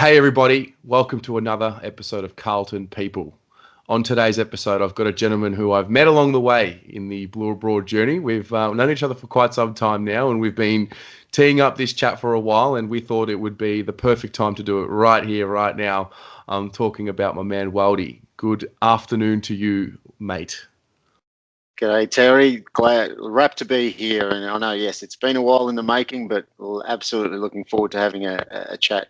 Hey everybody, welcome to another episode of Carlton People. On today's episode, I've got a gentleman who I've met along the way in the Blue Abroad journey. We've known each other for quite some time now, and we've been teeing up this chat for a while, and we thought it would be the perfect time to do it right here, right now. I'm talking about my man Waudi. Good afternoon to you, mate. G'day, Terry. Rapt to be here. And I know, yes, it's been a while in the making, but absolutely looking forward to having a chat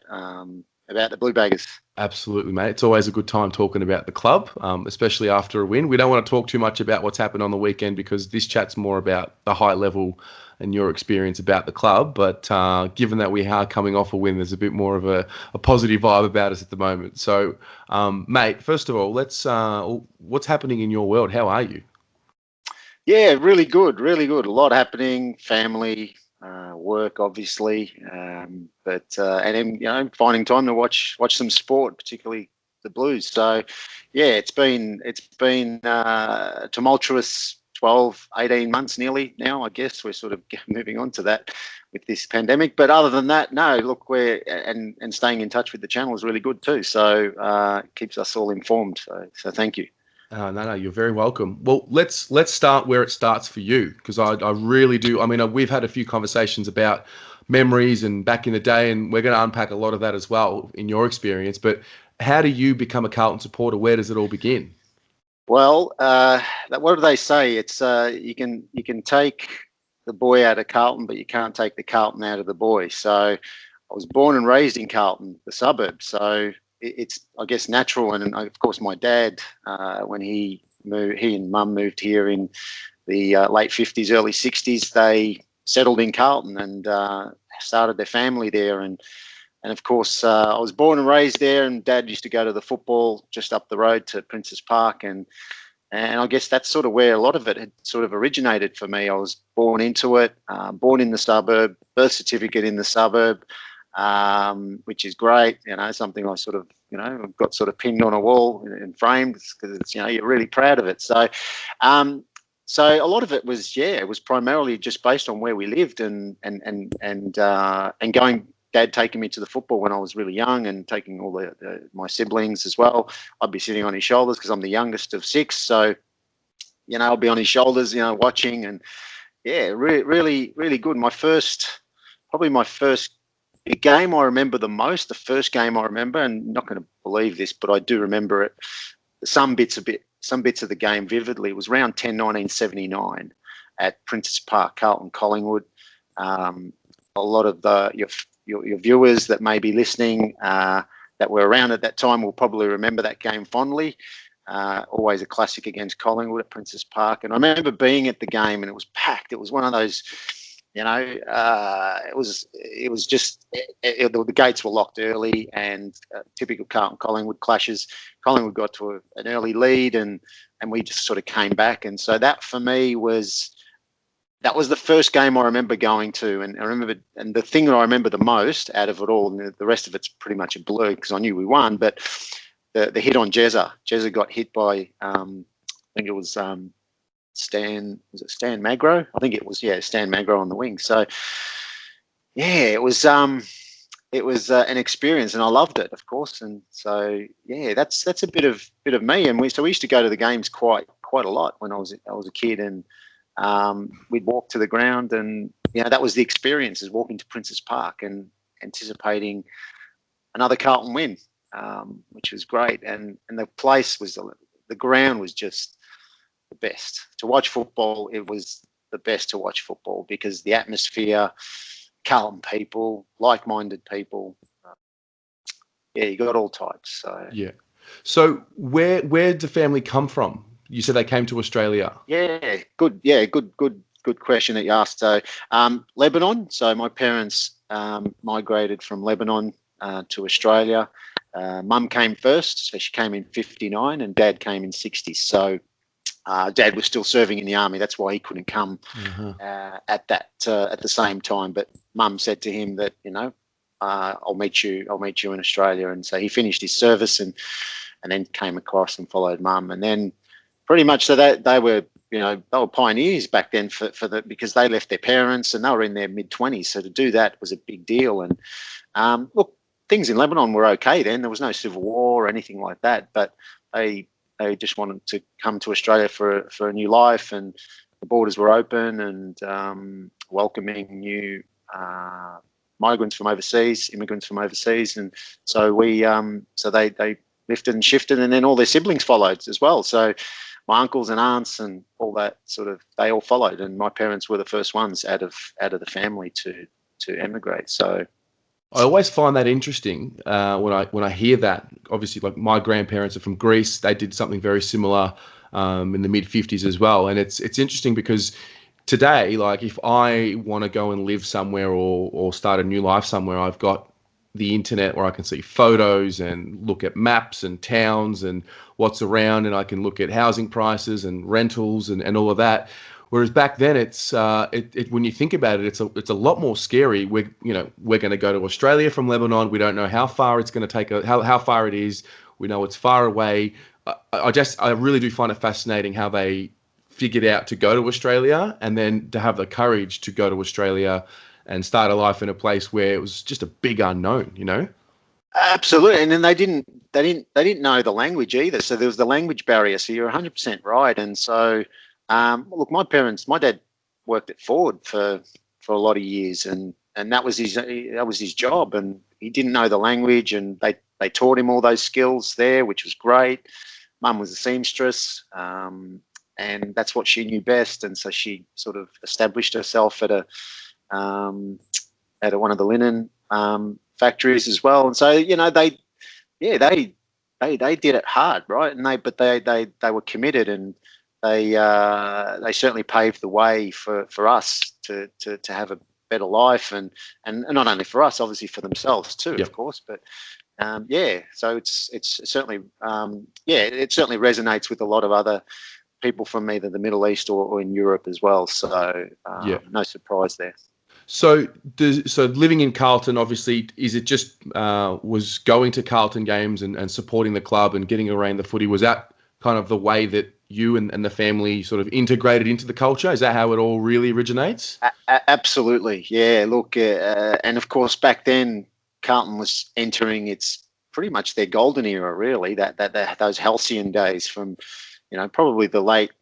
about the Blue Baggers. Absolutely, mate. It's always a good time talking about the club, especially after a win. We don't want to talk too much about what's happened on the weekend because this chat's more about the high level and your experience about the club. But given that we are coming off a win, there's a bit more of a positive vibe about us at the moment. So, mate, first of all, what's happening in your world? How are you? Yeah, really good, really good. A lot happening, family, work, obviously, but and then finding time to watch some sport, particularly the Blues. So, yeah, it's been tumultuous 12, 18 months nearly now. I guess we're sort of moving on to that with this pandemic. But other than that, no. Look, and staying in touch with the channel is really good too. So it keeps us all informed. So thank you. No, you're very welcome. Well, let's start where it starts for you, because I really do. I mean, we've had a few conversations about memories and back in the day, and we're going to unpack a lot of that as well in your experience. But how do you become a Carlton supporter? Where does it all begin? Well, what do they say? It's you can take the boy out of Carlton, but you can't take the Carlton out of the boy. So I was born and raised in Carlton, the suburb. So it's, I guess, natural. And of course, my dad, when he and Mum moved here in the late 50s, early 60s, they settled in Carlton and started their family there. And of course, I was born and raised there, and Dad used to go to the football just up the road to Princes Park. And I guess that's sort of where a lot of it had sort of originated for me. I was born into it, born in the suburb, birth certificate in the suburb, which is great. Something I sort of, got sort of pinned on a wall and framed because it's, you're really proud of it. So, so a lot of it was, it was primarily just based on where we lived and going. Dad taking me to the football when I was really young and taking all my siblings as well. I'd be sitting on his shoulders because I'm the youngest of six. So, I'll be on his shoulders, watching, and really, really good. Probably my first big game I remember the most, the first game I remember, and I'm not going to believe this, but I do remember it, some bits of the game vividly. It was round 10, 1979 at Princes Park, Carlton, Collingwood. A lot of your viewers that may be listening that were around at that time will probably remember that game fondly. Always a classic against Collingwood at Princes Park. And I remember being at the game and it was packed. It was one of those, it was just, the gates were locked early and typical Carlton Collingwood clashes. Collingwood got to an early lead and we just sort of came back. And so that for me that was the first game I remember going to, and the thing that I remember the most out of it all, and the rest of it's pretty much a blur because I knew we won, but the hit on Jezza. Jezza got hit by, I think it was Stan Magro? I think it was, Stan Magro on the wing. So, it was an experience, and I loved it, of course. And so, that's a bit of me. And we used to go to the games quite a lot when I was a kid, and we'd walk to the ground, and that was the experience, is walking to Princes Park and anticipating another Carlton win, which was great. And the place was, the ground was just the best to watch football. It was the best to watch football because the atmosphere, Carlton people, like-minded people, you got all types. So where did the family come from? You said they came to Australia. Good question that you asked. So, Lebanon. So my parents migrated from Lebanon to Australia. Mum came first, so she came in 59, and Dad came in 60. So, Dad was still serving in the army. That's why he couldn't come at the same time. But Mum said to him that I'll meet you in Australia, and so he finished his service and then came across and followed Mum, and then. Pretty much, so they were pioneers back then because they left their parents and they were in their mid-20s. So to do that was a big deal. And look, things in Lebanon were okay then. There was no civil war or anything like that, but they just wanted to come to Australia for a new life, and the borders were open and welcoming new migrants from overseas, immigrants from overseas, and so they lifted and shifted, and then all their siblings followed as well. So my uncles and aunts and all that they all followed, and my parents were the first ones out of the family to emigrate. So I always find that interesting when I hear that. Obviously, like my grandparents are from Greece. They did something very similar in the mid-50s as well. And it's interesting because today, like if I want to go and live somewhere or start a new life somewhere, I've got the internet where I can see photos and look at maps and towns and what's around, and I can look at housing prices and rentals and all of that. Whereas back then, it's when you think about it, it's a lot more scary. We're going to go to Australia from Lebanon. We don't know how far it's going to take, how far it is. We know it's far away. I really do find it fascinating how they figured out to go to Australia and then to have the courage to go to Australia and start a life in a place where it was just a big unknown. Absolutely, and then they didn't know the language either. So there was the language barrier. So you're 100% right, and so. Look, my dad worked at Ford for a lot of years, and that was his job, and he didn't know the language, and they taught him all those skills there, which was great. Mum was a seamstress, and that's what she knew best, and so she sort of established herself at one of the linen factories as well, and so they did it hard, right? And they were committed, and they certainly paved the way for us to have a better life, and not only for us, obviously for themselves too, Yep. of course. But so it's certainly it certainly resonates with a lot of other people from either the Middle East or in Europe as well. So no surprise there. So living in Carlton, obviously, is it just was going to Carlton games and supporting the club and getting around the footy? Was that kind of the way that you and the family sort of integrated into the culture? Is that how it all really originates? Absolutely, yeah. Look, and of course back then Carlton was entering its pretty much their golden era, really. That those halcyon days from, probably the late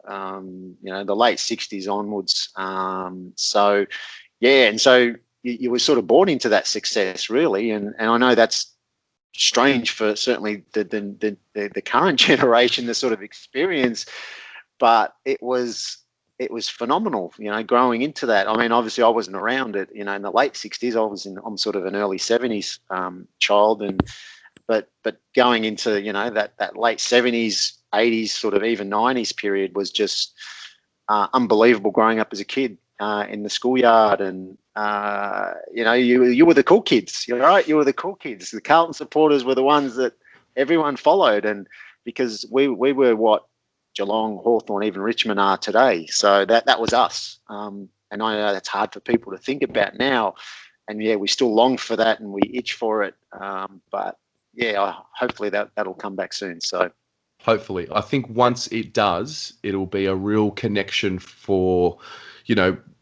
'60s onwards. So you were sort of born into that success, really, and I know that's strange for certainly the current generation, the sort of experience, but it was phenomenal, growing into that. I mean, obviously I wasn't around it, in the late '60s. I'm sort of an early '70s child, but going into that late '70s, '80s, sort of even '90s period was just unbelievable. Growing up as a kid in the schoolyard, and you were the cool kids. You're right. You were the cool kids. The Carlton supporters were the ones that everyone followed, and because we were what Geelong, Hawthorn, even Richmond are today. So that was us. And I know that's hard for people to think about now, and we still long for that and we itch for it. But hopefully that'll come back soon. So hopefully, I think once it does, it'll be a real connection for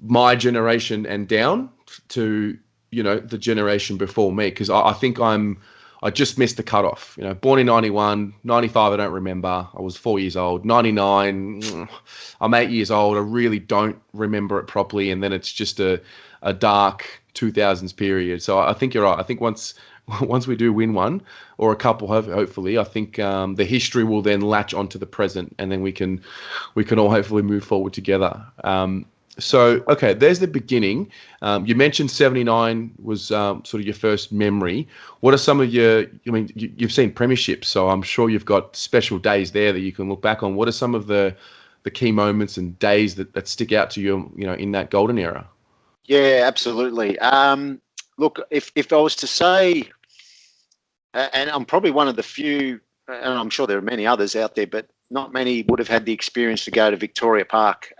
my generation and down to the generation before me, because I think I just missed the cutoff. Born in 91, 95 I don't remember. I was 4 years old. 99, I'm 8 years old. I really don't remember it properly, and then it's just a dark 2000s period. So I think you're right. I think once we do win one or a couple, hopefully, I think the history will then latch onto the present, and then we can all hopefully move forward together. So, okay, there's the beginning. You mentioned 79 was sort of your first memory. What are some of you've seen premierships, so I'm sure you've got special days there that you can look back on. What are some of the key moments and days that stick out to you, in that golden era? Yeah, absolutely. Look, if I was to say, and I'm probably one of the few, and I'm sure there are many others out there, but not many would have had the experience to go to Victoria Park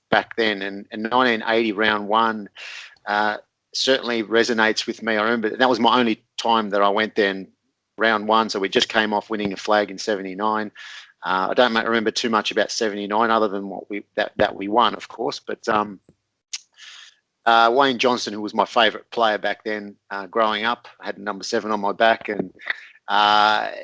back then. And 1980 round one certainly resonates with me. I remember that was my only time that I went there in round one. So we just came off winning a flag in 79. I don't remember too much about 79 other than what we won, of course. But Wayne Johnston, who was my favourite player back then, growing up, I had number 7 on my back, and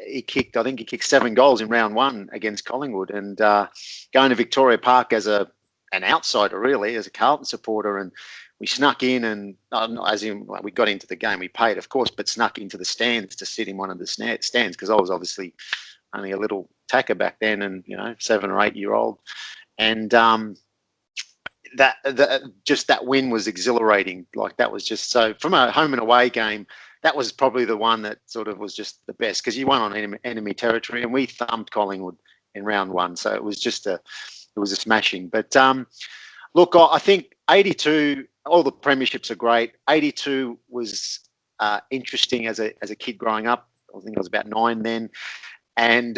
he kicked 7 goals in round 1 against Collingwood, and going to Victoria Park as an outsider, really, as a Carlton supporter, and we snuck in, and we got into the game. We paid, of course, but snuck into the stands to sit in one of the stands because I was obviously only a little tacker back then, and 7 or 8 year old, and that win was exhilarating. Like, that was just so, from a home and away game, that was probably the one that sort of was just the best, because you won on enemy territory, and we thumped Collingwood in round 1. So it was just a smashing. But look, I think 82, all the premierships are great. 82 was interesting as a kid growing up. I think I was about 9 then. And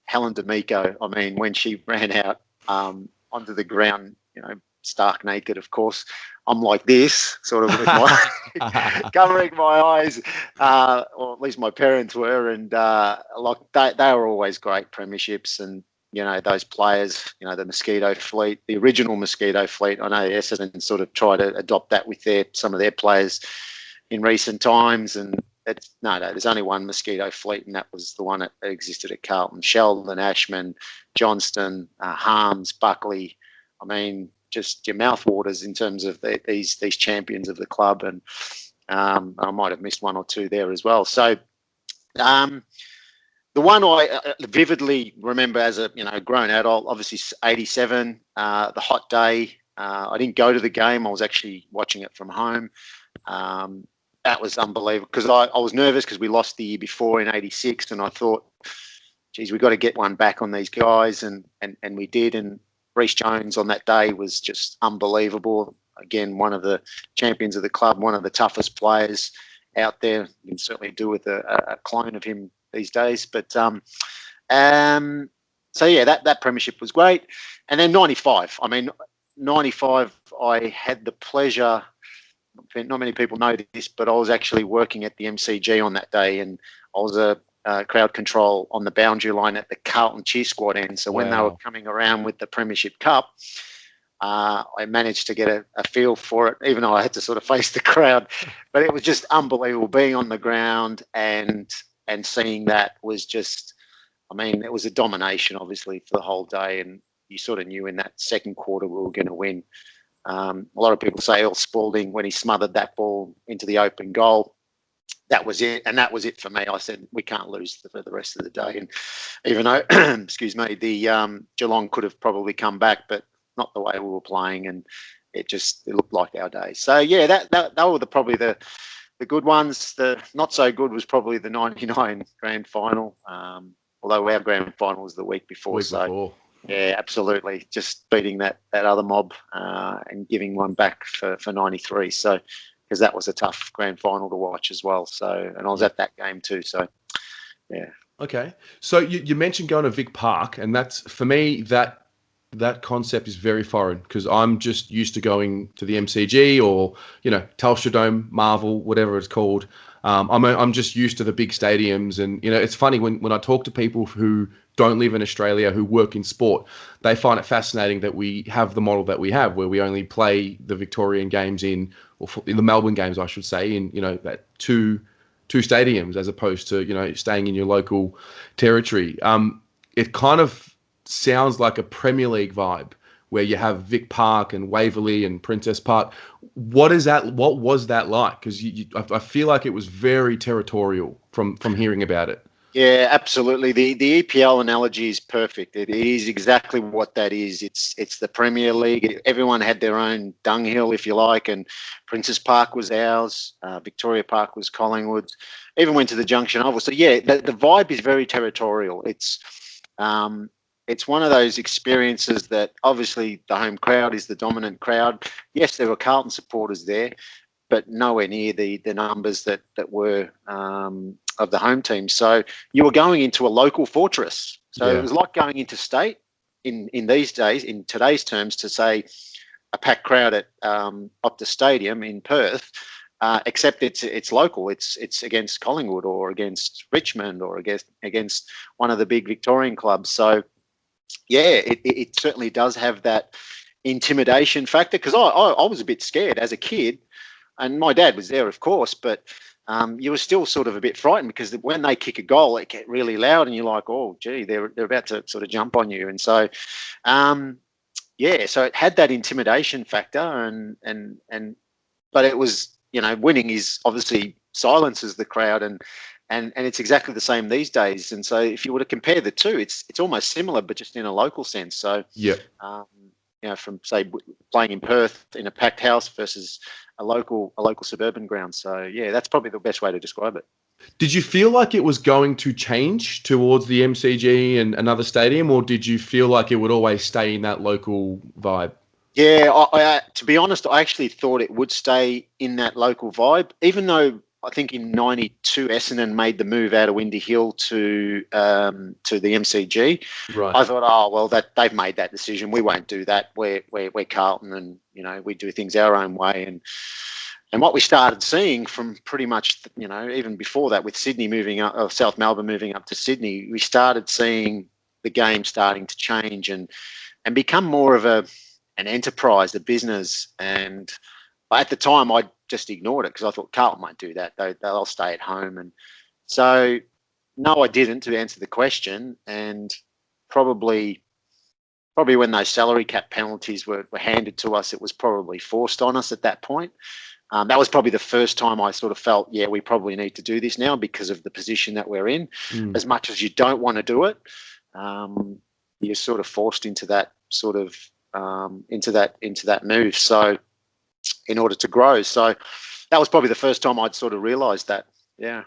Helen D'Amico, I mean, when she ran out onto the ground, stark naked, of course, I'm like this, sort of with my covering my eyes, or at least my parents were, and they were always great premierships, and those players, the Mosquito fleet, the original Mosquito fleet. I know Essendon sort of try to adopt that with some of their players in recent times, and there's only one Mosquito fleet, and that was the one that existed at Carlton. Sheldon, Ashman, Johnston, Harms, Buckley. I mean, just your mouth waters in terms of these champions of the club, and I might have missed 1 or 2 there as well. So the one I vividly remember as a grown adult, obviously 87, the hot day. I didn't go to the game. I was actually watching it from home. That was unbelievable, because I was nervous because we lost the year before in 86, and I thought, geez, we've got to get one back on these guys, and we did. And Reece Jones on that day was just unbelievable. Again, one of the champions of the club, one of the toughest players out there. You can certainly do with a clone of him these days. But so yeah, that premiership was great. And then 95. I mean, 95, I had the pleasure, not many people know this, but I was actually working at the MCG on that day, and I was a crowd control on the boundary line at the Carlton cheer squad end. So when they were coming around with the Premiership Cup, I managed to get a feel for it, even though I had to sort of face the crowd. But it was just unbelievable being on the ground and seeing that. Was just, I mean, it was a domination, obviously, for the whole day, and you sort of knew in that second quarter we were going to win. A lot of people say Earl Spalding, when he smothered that ball into the open goal, that was it. And that was it for me. I said, we can't lose for the rest of the day. And even though, excuse me, the Geelong could have probably come back, but not the way we were playing. And it looked like our day. So, yeah, that were probably the good ones. The not so good was probably the 99 grand final, although our grand final was the week before. Yeah, absolutely. Just beating that other mob and giving one back for 93. So, because that was a tough grand final to watch as well. So, and I was at that game too. So, yeah. Okay. So you mentioned going to Vic Park, and that's, for me, that concept is very foreign, because I'm just used to going to the MCG or, Telstra Dome, Marvel, whatever it's called. I'm just used to the big stadiums, and it's funny when I talk to people who don't live in Australia, who work in sport, they find it fascinating that we have the model that we have, where we only play the Victorian games in the Melbourne games, I should say, in that two stadiums, as opposed to staying in your local territory. It kind of sounds like a Premier League vibe, where you have Vic Park and Waverley and Princess Park. What was that like? Because I feel like it was very territorial from hearing about it. Yeah, absolutely. The EPL analogy is perfect. It is exactly what that is. It's the Premier League. Everyone had their own dunghill, if you like, and Princess Park was ours. Victoria Park was Collingwood's. Even went to the Junction Oval. So yeah, the vibe is very territorial. It's one of those experiences that obviously the home crowd is the dominant crowd. Yes, there were Carlton supporters there, but nowhere near the numbers that were of the home team. So you were going into a local fortress. So It was like going into state in these days, in today's terms, to say a packed crowd at Optus Stadium in Perth, except it's local. It's against Collingwood or against Richmond or against one of the big Victorian clubs. So yeah, it certainly does have that intimidation factor, because I was a bit scared as a kid, and my dad was there, of course, but you were still sort of a bit frightened because when they kick a goal, it get really loud, and you're like, oh, gee, they're about to sort of jump on you, and so. So it had that intimidation factor, and but it was, winning is obviously silences the crowd, and it's exactly the same these days. And so if you were to compare the two, it's almost similar, but just in a local sense. So Yeah. From say playing in Perth in a packed house versus a local suburban ground. So yeah, that's probably the best way to describe it. Did you feel like it was going to change towards the MCG and another stadium, or did you feel like it would always stay in that local vibe? Yeah, I to be honest, I actually thought it would stay in that local vibe, even though I think in '92 Essendon made the move out of Windy Hill to the MCG. Right. I thought, oh well, that they've made that decision. We won't do that. We're Carlton, and we do things our own way. And what we started seeing from pretty much, even before that, with Sydney moving up, or South Melbourne moving up to Sydney, we started seeing the game starting to change and become more of an enterprise, a business. And at the time, I just ignored it because I thought Carlton won't do that. They'll stay at home. And so, no, I didn't, to answer the question. And probably when those salary cap penalties were handed to us, it was probably forced on us at that point. That was probably the first time I sort of felt, yeah, we probably need to do this now because of the position that we're in. As much as you don't want to do it, you're sort of forced into that sort of into that move. So in order to grow, so that was probably the first time I'd sort of realised that. Yeah.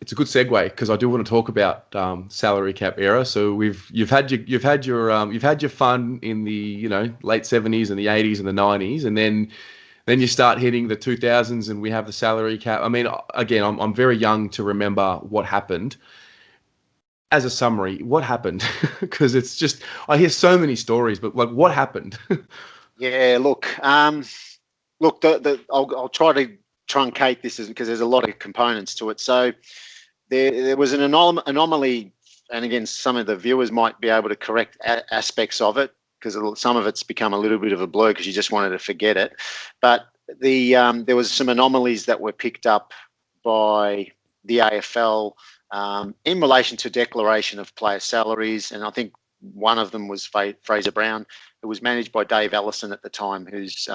It's a good segue because I do want to talk about salary cap era. So you've had your fun in the late 70s and the 80s and the 90s, and then you start hitting the 2000s and we have the salary cap. I mean, again, I'm very young to remember what happened. As a summary, what happened? Because it's just, I hear so many stories, but like, what happened? Yeah, look, I'll try to truncate this because there's a lot of components to it. So there was an anomaly, and again, some of the viewers might be able to correct aspects of it, because some of it's become a little bit of a blur because you just wanted to forget it. But there was some anomalies that were picked up by the AFL in relation to declaration of player salaries, and I think one of them was Fraser Brown, who was managed by Dave Ellison at the time, who's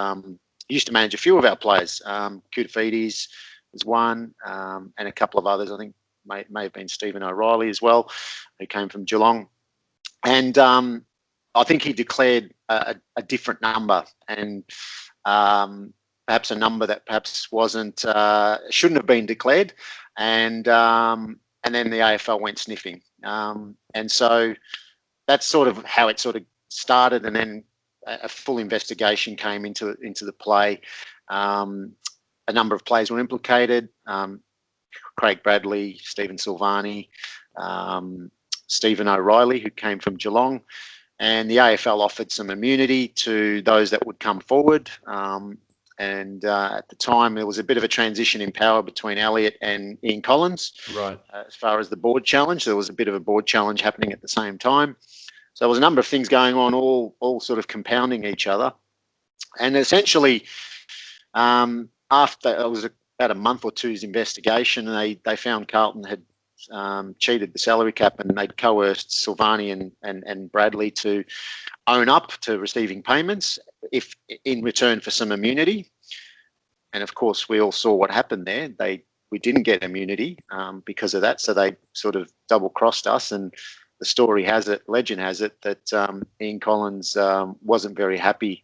used to manage a few of our players. Kudafides was one, and a couple of others. I think may have been Stephen O'Reilly as well, who came from Geelong. And I think he declared a different number, and perhaps a number that perhaps shouldn't have been declared. And then the AFL went sniffing. And so that's sort of how it sort of started, and then a full investigation came into the play. A number of players were implicated. Craig Bradley, Stephen Silvani, Stephen O'Reilly, who came from Geelong. And the AFL offered some immunity to those that would come forward. And at the time, there was a bit of a transition in power between Elliott and Ian Collins. Right. As far as the board challenge, there was a bit of a board challenge happening at the same time. So there was a number of things going on, all sort of compounding each other. And essentially, after it was about a month or two's investigation, they found Carlton had cheated the salary cap, and they'd coerced Silvani and Bradley to own up to receiving payments if in return for some immunity. And of course, we all saw what happened there. We didn't get immunity because of that, so they sort of double-crossed us. And the story has it, legend has it, that Ian Collins wasn't very happy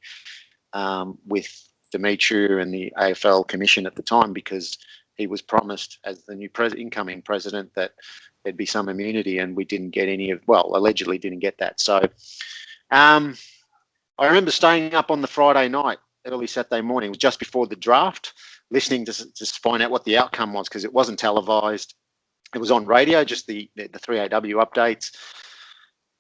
with Demetriou and the AFL Commission at the time, because he was promised as the new incoming president that there'd be some immunity, and we didn't get allegedly didn't get that. So I remember staying up on the Friday night, early Saturday morning, it was just before the draft, listening to find out what the outcome was, because it wasn't televised. It was on radio, just the 3AW updates.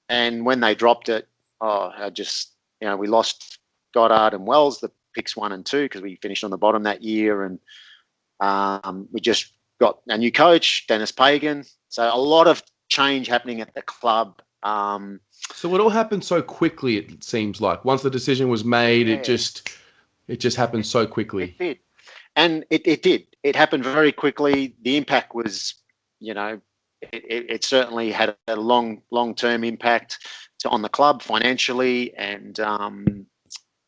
And when they dropped it, we lost Goddard and Wells, the picks 1 and 2, because we finished on the bottom that year. And we just got a new coach, Dennis Pagan. So a lot of change happening at the club. So it all happened so quickly. It seems like once the decision was made, Yeah, it just happened so it quickly. did. And it did. It happened very quickly. The impact was, you know, it certainly had a long-term impact on the club financially and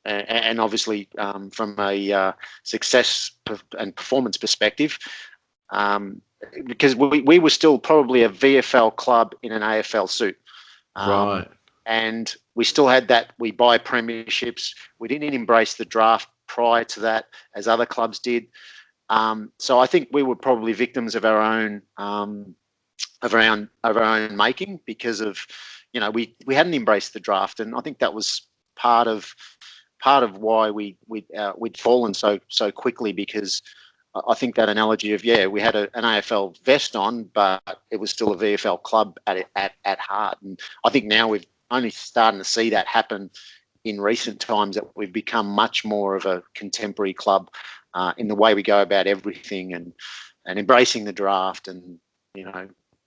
obviously from a success and performance perspective. Because we were still probably a VFL club in an AFL suit. Right. And we still had that. We buy premierships. We didn't embrace the draft prior to that, as other clubs did. So I think we were probably victims of our own making because of, we hadn't embraced the draft, and I think that was part of why we'd fallen so quickly, because I think that analogy of, we had an AFL vest on, but it was still a VFL club at heart. And I think now we've only starting to see that happen in recent times, that we've become much more of a contemporary club in the way we go about everything, and embracing the draft, and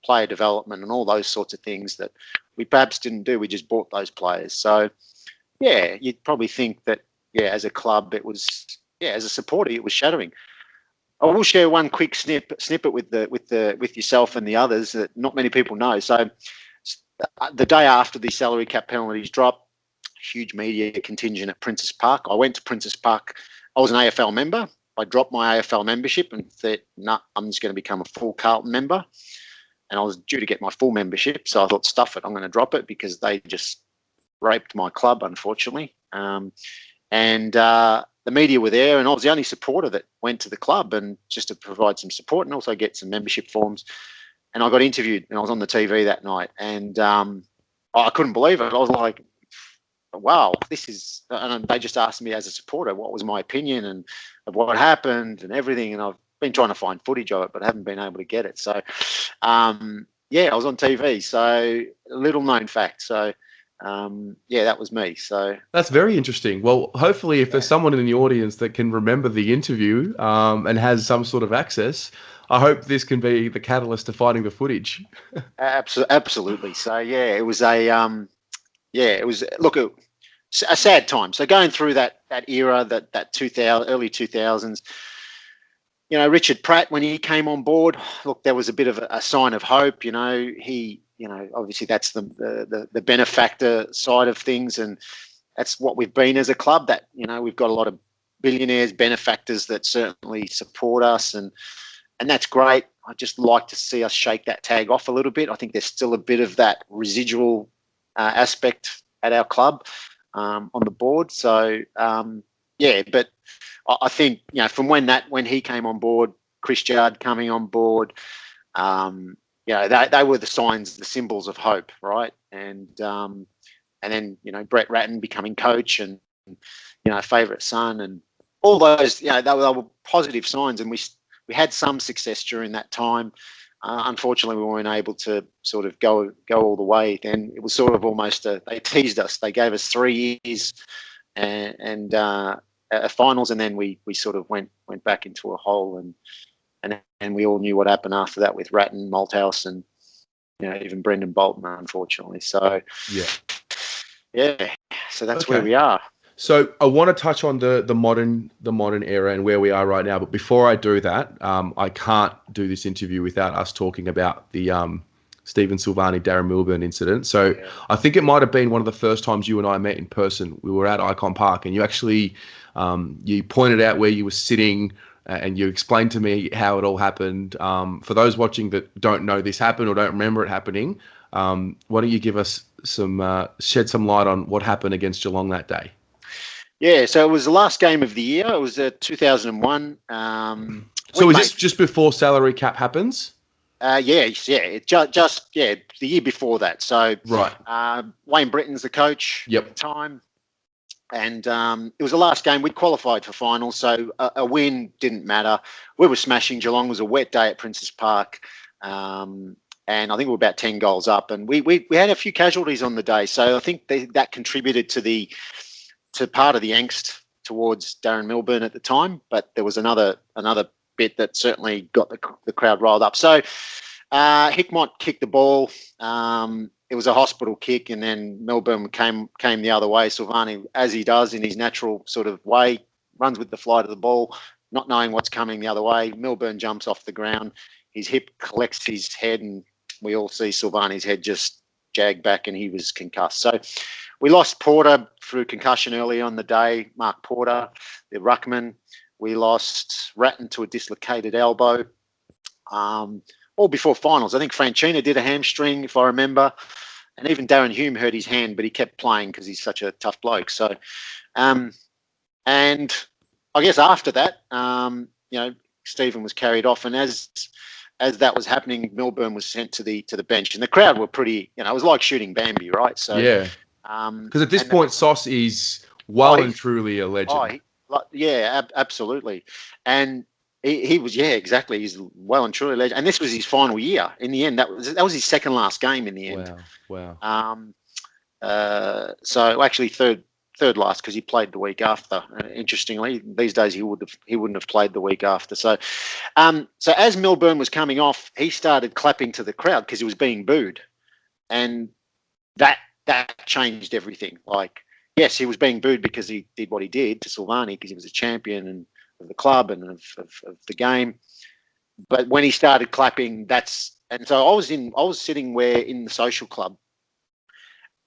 player development and all those sorts of things that we perhaps didn't do. We just bought those players. So you'd probably think that as a club it was, as a supporter it was shattering. I will share one quick snippet with yourself and the others that not many people know. So the day after the salary cap penalties dropped, huge media contingent at Princess Park. I went to Princess Park. I was an AFL member. I dropped my AFL membership and thought, no, I'm just going to become a full Carlton member. And I was due to get my full membership. So I thought, stuff it, I'm going to drop it, because they just raped my club, unfortunately. The media were there, and I was the only supporter that went to the club, and just to provide some support and also get some membership forms. And I got interviewed, and I was on the TV that night, and I couldn't believe it. I was like, wow, this is, and they just asked me as a supporter what was my opinion and of what happened and everything. And I've been trying to find footage of it, but I haven't been able to get it. So, I was on TV. So, little known fact. So, that was me. So That's very interesting. Well, hopefully, if there's someone in the audience that can remember the interview and has some sort of access, I hope this can be the catalyst to finding the footage. absolutely. So it was look, a sad time. So going through that era, that 2000 early 2000s, Richard Pratt, when he came on board, look, there was a bit of a sign of hope. He, obviously that's the benefactor side of things, and that's what we've been as a club. That we've got a lot of billionaires, benefactors that certainly support us, and that's great. I just like to see us shake that tag off a little bit. I think there's still a bit of that residual aspect at our club on the board. So but I think from when he came on board, Chris Judd coming on board, they were the signs, the symbols of hope, right? And then Brett Ratton becoming coach, and favourite son, and all those they were positive signs, and we had some success during that time. Unfortunately, we weren't able to sort of go all the way. Then it was sort of almost they teased us. They gave us 3 years and finals, and then we sort of went back into a hole, and we all knew what happened after that with Ratton, Malthouse, and even Brendan Bolton, unfortunately. So so that's where we are. So I want to touch on the modern era and where we are right now. But before I do that, I can't do this interview without us talking about the Stephen Silvani-Milburn incident. So I think it might have been one of the first times you and I met in person. We were at Icon Park, and you actually you pointed out where you were sitting, and you explained to me how it all happened. For those watching that don't know this happened or don't remember it happening, why don't you give us shed some light on what happened against Geelong that day? Yeah, so it was the last game of the year. It was 2001. So is this just before salary cap happens? Just the year before that. So right. Wayne Britton's the coach at the time, and it was the last game. We'd qualified for finals, so a win didn't matter. We were smashing Geelong. It was a wet day at Princess Park, and I think we were about 10 goals up, and we had a few casualties on the day. So I think that contributed to part of the angst towards Darren Milburn at the time, but there was another bit that certainly got the crowd riled up. So Hickmott kicked the ball. it was a hospital kick, and then Milburn came the other way. Silvani, as he does in his natural sort of way, runs with the flight of the ball, not knowing what's coming the other way. Milburn jumps off the ground. His hip collects his head, and we all see Silvani's head just jag back, and he was concussed. So we lost Porter through concussion early on the day, Mark Porter, the ruckman. We lost Ratton to a dislocated elbow. All before finals. I think Franchina did a hamstring, if I remember. And even Darren Hume hurt his hand, but he kept playing because he's such a tough bloke. So, and I guess after that, Stephen was carried off. And as that was happening, Milburn was sent to the bench. And the crowd were pretty, it was like shooting Bambi, right? So yeah. Because at this point, Sauce is and truly a legend. Absolutely. And he was, exactly. He's well and truly a legend. And this was his final year. In the end, that was his second last game in the end. Wow. So actually third last, because he played the week after. Interestingly, these days he wouldn't have played the week after. So, so as Milburn was coming off, he started clapping to the crowd because he was being booed, and that changed everything. Like, yes, he was being booed because he did what he did to Silvani, because he was a champion and of the club and of the game. But when he started clapping, and so I was sitting in the social club,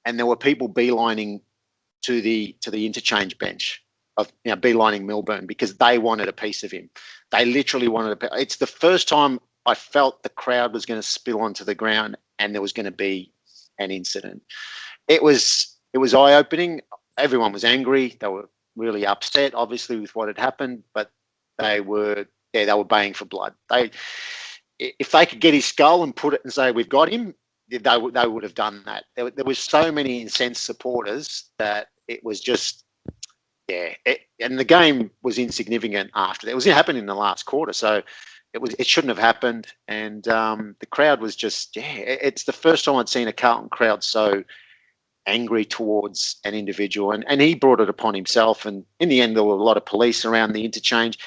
and there were people beelining to the interchange bench, of beelining Milburn, because they wanted a piece of him. They literally wanted it's the first time I felt the crowd was going to spill onto the ground and there was going to be an incident. It was eye-opening. Everyone was angry. They were really upset, obviously, with what had happened, but they were baying for blood. If they could get his skull and put it and say, "We've got him," they would have done that. There was so many incensed supporters that it was just, and the game was insignificant after that. It was happening in the last quarter, so it shouldn't have happened. And the crowd was just, it's the first time I'd seen a Carlton crowd so angry towards an individual, and he brought it upon himself. And in the end, there were a lot of police around the interchange.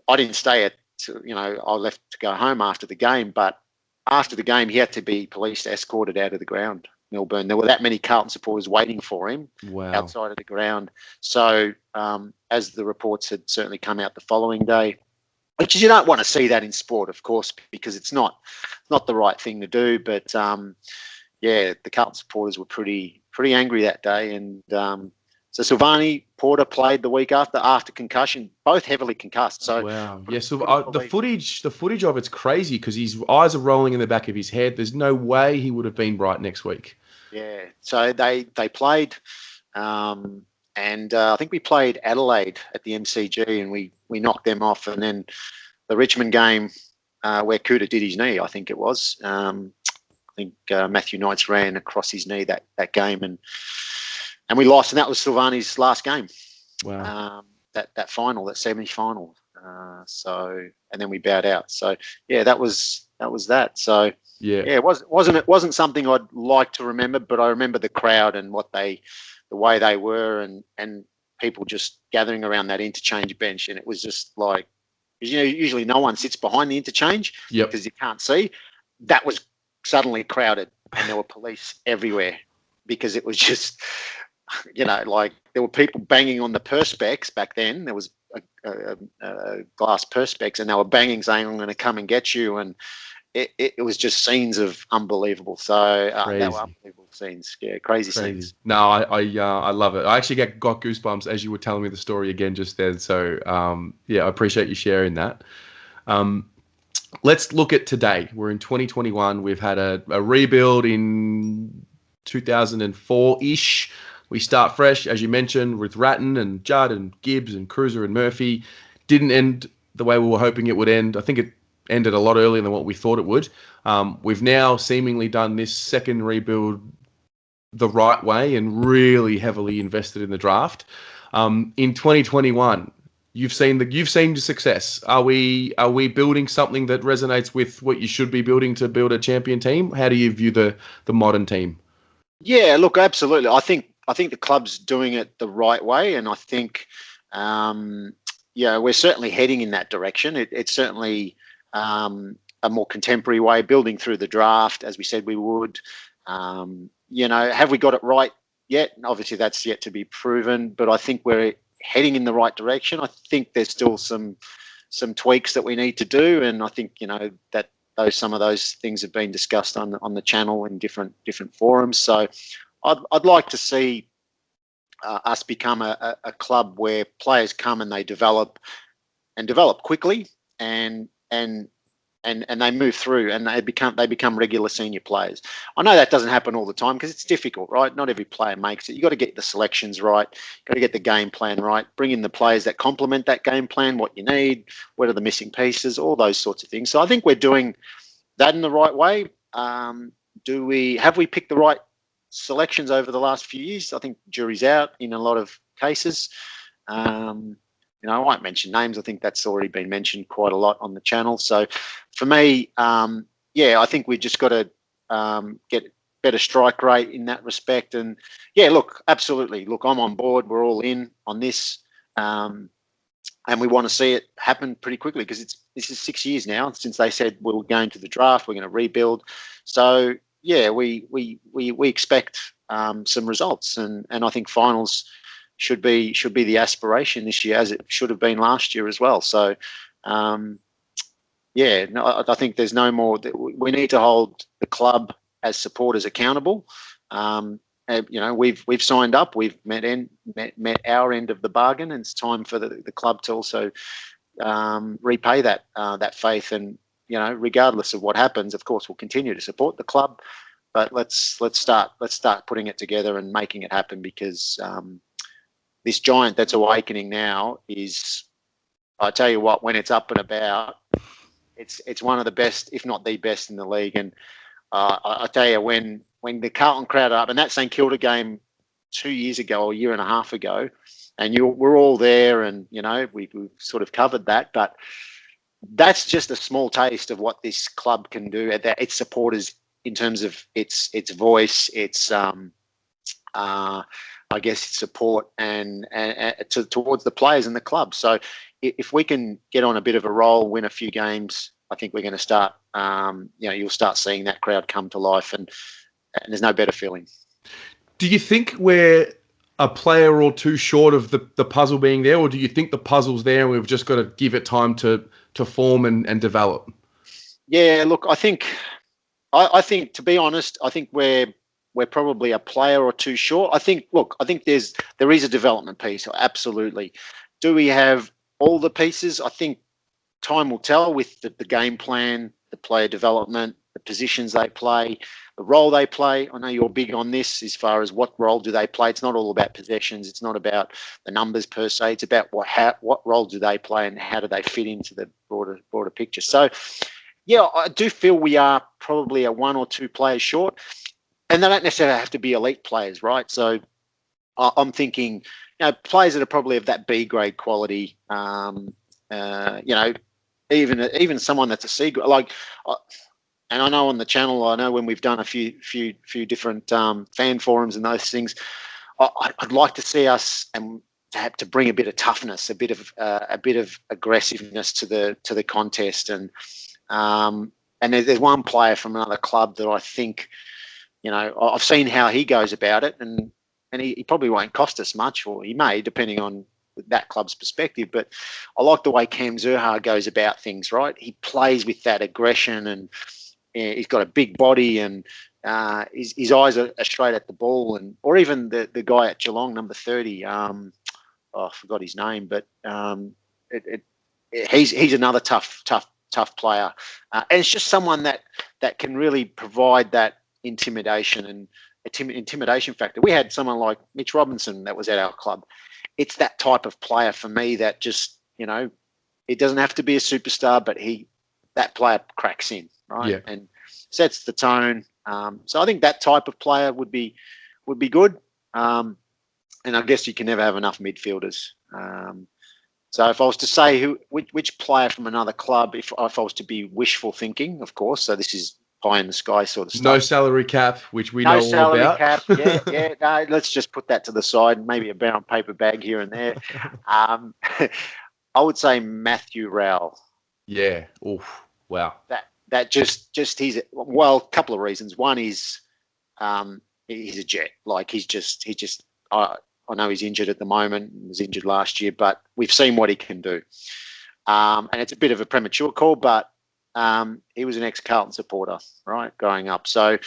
I didn't stay I left to go home after the game, but after the game, he had to be police escorted out of the ground, Milburn. There were that many Carlton supporters waiting for him outside of the ground. So as the reports had certainly come out the following day, which you don't want to see that in sport, of course, because it's not the right thing to do. But the Carlton supporters were pretty angry that day. And so Silvani, Porter played the week after concussion, both heavily concussed. So wow, yeah. So the footage of it's crazy because his eyes are rolling in the back of his head. There's no way he would have been right next week. Yeah. So they played, and I think we played Adelaide at the MCG, and we knocked them off. And then the Richmond game where Kuta did his knee, I think it was. I think Matthew Knights ran across his knee that game, and we lost, and that was Silvani's last game. Wow. That final, that semi-final. So, and then we bowed out. So that was that. So it wasn't something I'd like to remember, but I remember the crowd and the way they were, and people just gathering around that interchange bench, and it was just like, usually no one sits behind the interchange because you can't see. That was suddenly crowded, and there were police everywhere because it was just, like there were people banging on the perspex back then. There was a glass perspex, and they were banging, saying, "I'm going to come and get you." And it was just scenes of unbelievable. So they were unbelievable scenes. Yeah, crazy scenes. No, I love it. I actually got goosebumps as you were telling me the story again just then. So I appreciate you sharing that. Let's look at today. We're in 2021. We've had a rebuild in 2004-ish. We start fresh, as you mentioned, with Ratton and Judd and Gibbs and Cruiser and Murphy. Didn't end the way we were hoping it would end. I think it ended a lot earlier than what we thought it would. We've now seemingly done this second rebuild the right way and really heavily invested in the draft. In 2021, you've seen the success. Are we building something that resonates with what you should be building to build a champion team? How do you view the modern team? Yeah, look, absolutely. I think the club's doing it the right way, and I think we're certainly heading in that direction. It's certainly a more contemporary way, building through the draft as we said we would. Have we got it right yet? Obviously, that's yet to be proven, but I think we're heading in the right direction. I think there's still some tweaks that we need to do, and I think that some of those things have been discussed on the channel in different forums. So I'd like to see us become a club where players come and they develop quickly, and they move through and they become regular senior players. I know that doesn't happen all the time because it's difficult, right? Not every player makes it. You got to get the selections right, got to get the game plan right, bring in the players that complement that game plan, what you need, what are the missing pieces, all those sorts of things. So I think we're doing that in the right way. Have we picked the right selections over the last few years? I think jury's out in a lot of cases. I won't mention names. I think that's already been mentioned quite a lot on the channel. So for me, I think we just got to get better strike rate in that respect. And absolutely. Look, I'm on board. We're all in on this. And we want to see it happen pretty quickly because this is 6 years now since they said we're going to the draft, we're going to rebuild. So we expect some results, and I think finals should be the aspiration this year, as it should have been last year as well. So I think there's no more. We need to hold the club as supporters accountable. We've signed up, we've met our end of the bargain, and it's time for the club to also repay that faith. And regardless of what happens, of course, we'll continue to support the club, but let's start putting it together and making it happen, because this giant that's awakening now is, I tell you what, when it's up and about, it's one of the best, if not the best in the league. And I tell you, when the Carlton crowd are up, and that St Kilda game 2 years ago, or a year and a half ago, and we're all there, and we've sort of covered that, but that's just a small taste of what this club can do, its supporters, in terms of its voice, its I guess support and towards the players and the club. So if we can get on a bit of a roll, win a few games, I think we're going to start. You'll start seeing that crowd come to life, and there's no better feeling. Do you think we're a player or two short of the puzzle being there, or do you think the puzzle's there and we've just got to give it time to form and develop? Yeah, look, I think to be honest, I think we're probably a player or two short. I think there is a development piece, absolutely. Do we have all the pieces? I think time will tell with the game plan, the player development, the positions they play, the role they play. I know you're big on this as far as what role do they play. It's not all about possessions. It's not about the numbers per se. It's about what role do they play and how do they fit into the broader picture. So, I do feel we are probably a one or two players short. And they don't necessarily have to be elite players, right? So I'm thinking, players that are probably of that B grade quality. Even someone that's a C grade. And I know on the channel, I know when we've done a few different fan forums and those things, I'd like to see us and to bring a bit of toughness, a bit of aggressiveness to the contest. And there's one player from another club that I think. I've seen how he goes about it, and he probably won't cost us much, or he may, depending on that club's perspective. But I like the way Cam Zurhaar goes about things, right? He plays with that aggression, and he's got a big body, and his eyes are straight at the ball. Or even the guy at Geelong, number 30, I forgot his name, but he's another tough player. And it's just someone that can really provide that intimidation and intimidation factor. We had someone like Mitch Robinson that was at our club. It's that type of player for me that just, it doesn't have to be a superstar, but that player cracks in, right? Yeah. And sets the tone. So I think that type of player would be good. And I guess you can never have enough midfielders. So if I was to say which player from another club, if I was to be wishful thinking, of course, so this is pie in the sky sort of stuff. No salary cap, which we know all about. No salary cap, yeah. No, let's just put that to the side. Maybe a brown paper bag here and there. I would say Matthew Rowell. Yeah. Oof. Wow. that just he's a couple of reasons. One is he's a jet. Like he just I know he's injured at the moment. He was injured last year, but we've seen what he can do. And it's a bit of a premature call, but he was an ex-Carlton supporter, right, growing up. So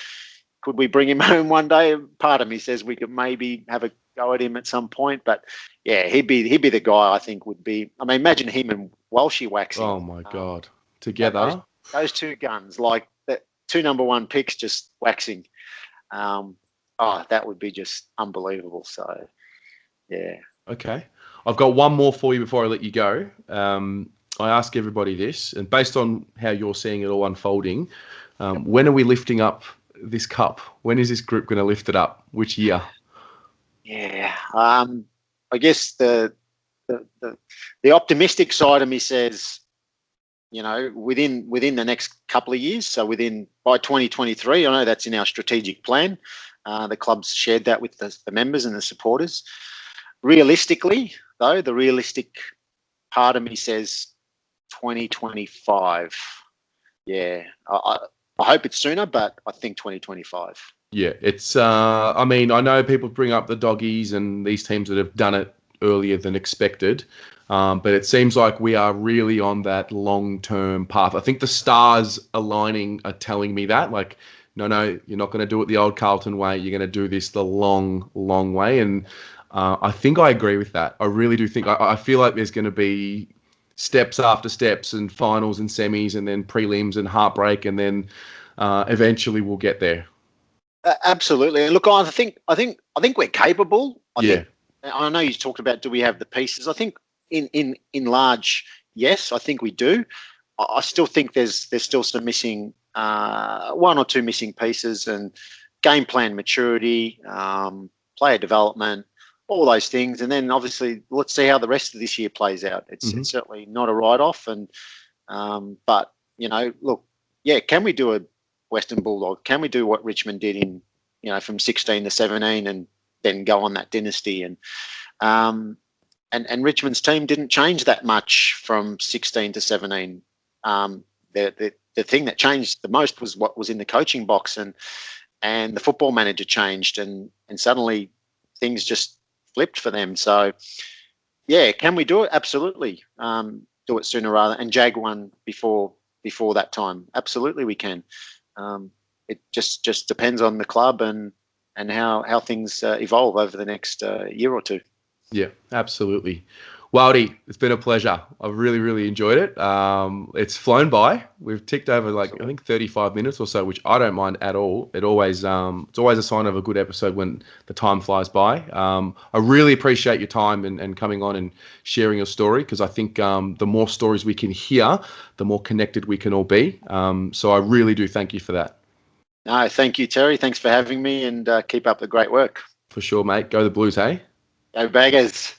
could we bring him home one day? Part of me says we could maybe have a go at him at some point. But yeah, he'd be the guy I think would be. I mean, imagine him and Walshy waxing. Oh my God, together. Those two guns, like the two number one picks, just waxing. That would be just unbelievable. So, yeah. Okay. I've got one more for you before I let you go. I ask everybody this, and based on how you're seeing it all unfolding, when are we lifting up this cup? When is this group going to lift it up? Which year? Yeah. I guess the optimistic side of me says, within the next couple of years, so by 2023, I know that's in our strategic plan. The club's shared that with the members and the supporters. Realistically, though, the realistic part of me says 2025. Yeah, I hope it's sooner, but I think 2025. Yeah, it's. I mean, I know people bring up the doggies and these teams that have done it earlier than expected, but it seems like we are really on that long-term path. I think the stars aligning are telling me that, like, no, you're not going to do it the old Carlton way. You're going to do this the long, long way, and I think I agree with that. I really do think. I feel like there's going to be steps after steps and finals and semis and then prelims and heartbreak, and then eventually we'll get there. Absolutely. And look, I think we're capable. I know you talked about, do we have the pieces? I think in large, yes, I think we do. I still think there's still some missing, one or two missing pieces, and game plan maturity, player development, all those things. And then obviously let's see how the rest of this year plays out. It's certainly not a write-off. And but look, yeah, can we do a Western Bulldog? Can we do what Richmond did in from 16 to 17 and then go on that dynasty? And Richmond's team didn't change that much from 16 to 17. The thing that changed the most was what was in the coaching box, and the football manager changed, and suddenly things just flipped for them. So yeah, can we do it? Absolutely. Do it sooner rather, and Jag one before that time. Absolutely, we can. It just depends on the club and how things evolve over the next year or two. Yeah, absolutely. Waudi, it's been a pleasure. I've really, really enjoyed it. It's flown by. We've ticked over I think 35 minutes or so, which I don't mind at all. It's always a sign of a good episode when the time flies by. I really appreciate your time and coming on and sharing your story, because I think the more stories we can hear, the more connected we can all be. So I really do thank you for that. No, thank you, Terry. Thanks for having me, and keep up the great work. For sure, mate. Go the Blues, hey? Go Baggers.